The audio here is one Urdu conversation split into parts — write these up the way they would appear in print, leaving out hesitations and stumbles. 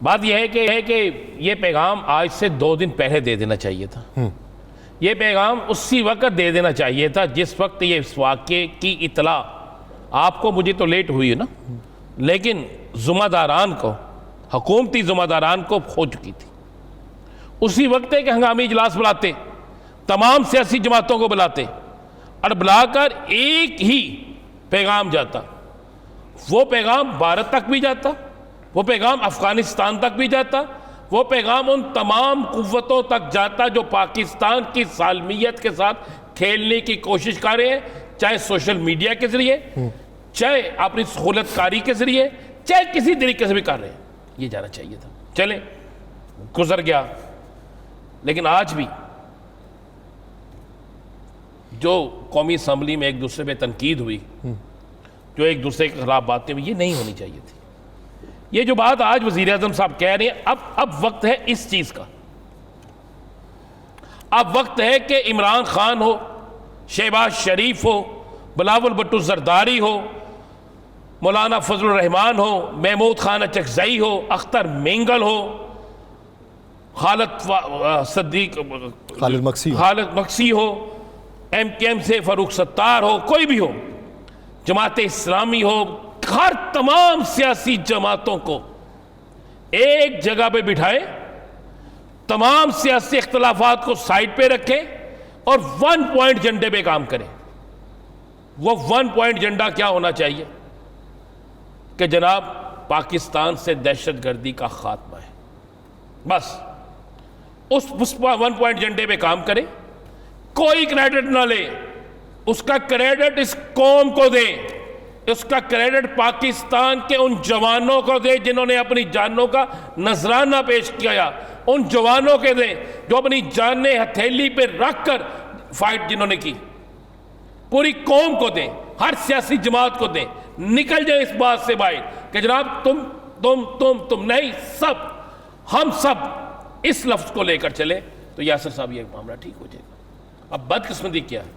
بات یہ ہے کہ یہ پیغام آج سے 2 دن پہلے دے دینا چاہیے تھا. یہ پیغام اسی وقت دے دینا چاہیے تھا جس وقت یہ اس واقعے کی اطلاع آپ کو، مجھے تو لیٹ ہوئی ہے نا، لیکن ذمہ داران کو، حکومتی ذمہ داران کو ہو چکی تھی. اسی وقت ایک ہنگامی اجلاس بلاتے، تمام سیاسی جماعتوں کو بلاتے اور بلا کر ایک ہی پیغام جاتا. وہ پیغام بھارت تک بھی جاتا، وہ پیغام افغانستان تک بھی جاتا، وہ پیغام ان تمام قوتوں تک جاتا جو پاکستان کی سالمیت کے ساتھ کھیلنے کی کوشش کر رہے ہیں، چاہے سوشل میڈیا کے ذریعے، چاہے اپنی سہولت کاری کے ذریعے، چاہے کسی طریقے سے بھی کر رہے ہیں. یہ جانا چاہیے تھا. چلیں، گزر گیا. لیکن آج بھی جو قومی اسمبلی میں ایک دوسرے پہ تنقید ہوئی، جو ایک دوسرے کے خلاف باتیں ہوئی، یہ نہیں ہونی چاہیے تھی. یہ جو بات آج وزیر اعظم صاحب کہہ رہے ہیں، اب وقت ہے اس چیز کا. اب وقت ہے کہ عمران خان ہو، شہباز شریف ہو، بلاول بھٹو زرداری ہو، مولانا فضل الرحمان ہو، محمود خان اچکزئی ہو، اختر مینگل ہو، خالد مکسی ہو، ایم کے ایم سے فاروق ستار ہو، کوئی بھی ہو، جماعت اسلامی ہو، ہر تمام سیاسی جماعتوں کو ایک جگہ پہ بٹھائے، تمام سیاسی اختلافات کو سائڈ پہ رکھے اور 1 پوائنٹ ایجنڈے پہ کام کریں. وہ 1 پوائنٹ ایجنڈا کیا ہونا چاہیے کہ جناب پاکستان سے دہشت گردی کا خاتمہ ہے. بس اس 1 پوائنٹ ایجنڈے پہ کام کرے. کوئی کریڈٹ نہ لے، اس کا کریڈٹ اس قوم کو دے، اس کا کریڈٹ پاکستان کے ان جوانوں کو دے جنہوں نے اپنی جانوں کا نذرانہ پیش کیا، ان جوانوں کے دیں جو اپنی جانیں ہتھیلی پہ رکھ کر فائٹ جنہوں نے کی. پوری قوم کو دیں، ہر سیاسی جماعت کو دیں. نکل جائیں اس بات سے باہر کہ جناب تم نہیں، ہم سب اس لفظ کو لے کر چلے تو یاسر صاحب یہ معاملہ ٹھیک ہو جائے گا. اب بدقسمتی کیا ہے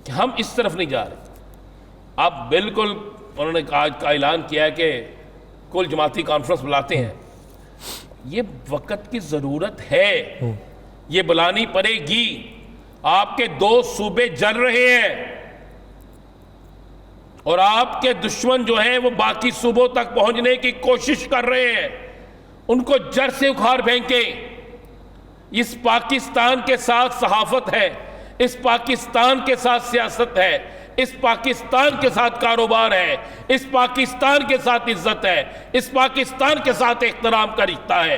کہ ہم اس طرف نہیں جا رہے. اب بالکل انہوں نے آج کا اعلان کیا ہے کہ کل جماعتی کانفرنس بلاتے ہیں. یہ وقت کی ضرورت ہے، یہ بلانی پڑے گی. آپ کے 2 صوبے جل رہے ہیں اور آپ کے دشمن جو ہیں وہ باقی صوبوں تک پہنچنے کی کوشش کر رہے ہیں. ان کو جڑ سے اکھاڑ پھینکیں. اس پاکستان کے ساتھ صحافت ہے، اس پاکستان کے ساتھ سیاست ہے، اس پاکستان کے ساتھ کاروبار ہے، اس پاکستان کے ساتھ عزت ہے، اس پاکستان کے ساتھ احترام کا رشتہ ہے.